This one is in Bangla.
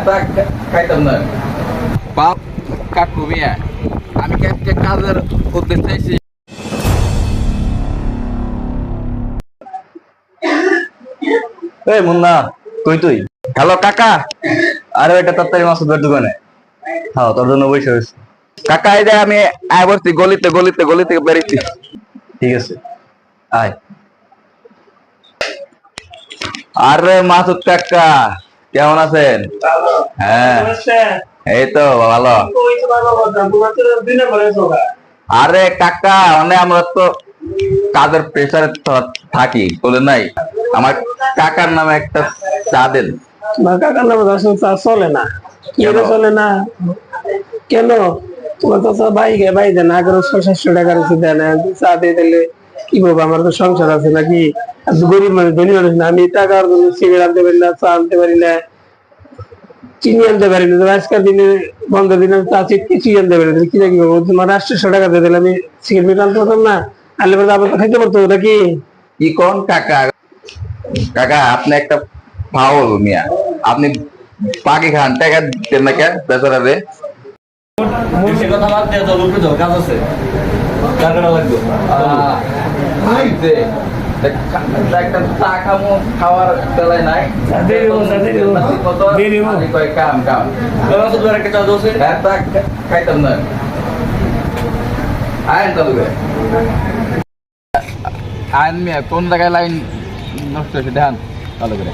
তা খাইতাম না বাপ কাকু মিয়া আমি একটা কাজের উদ্দেশ্যে চাইছি। এই মুন্না তুই হ্যালো কাকা। আরে এটা তাড়াতাড়ি মাসুদের দোকানে। হ্যাঁ তোর জন্য বসে রয়েছে। কাকা এই যে আমি আয় বলছি গলিতে গলিতে গলি থেকে বেরিয়েছি। ঠিক আছে আয়। আরে মাসুদ কাকা কেমন আছেন? হ্যাঁ এই তো ভালো। আরে কাকা মানে আমরা তো কাজের প্রেসারে থাকি বলে নাই, আমার কাকার নামে একটা চা দেন। কাকার নামে চা চলে না, কি চলে না কেন? তোমার তো ভাই দেন আগের 600-700 টাকা দেন, চা দিয়ে দিলে কি বলবো? আমার তো সংসার আছে নাকি? গরিব মানুষ ধনী মানুষ না, আমি টাকার সিগারেট আনতে পারি না, চা আনতে পারি না, চিনি আনতে পারি না। আজকের দিনে বন্ধ দিন আমি চা কিছুই আনতে পারি না, কি নাকি বলবো? তোমার 800 টাকা দিয়ে দিলে আমি সিগারেট আনতে পারতাম না? আনলে পরে আবার তো খাইতে পারতো নাকি? কি কোন কাকা? কাকা আপনি একটা ফাউল মিয়া, আপনি পাকি খান টাকা দেন না কে বেচারা রে? কথা বাদ দিয়ে চল উপরে যাও, কাজ আছে। টাকাটা লাগবে। একটা চা খামো, খাওয়ার বেলায় নাই কাম কাম একটা চা দোষে তা খাইতাম না। আইন চালু করে আইন মিয়া কোন জায়গায় লাইন নষ্ট হয়েছে দেখান ভালো করে।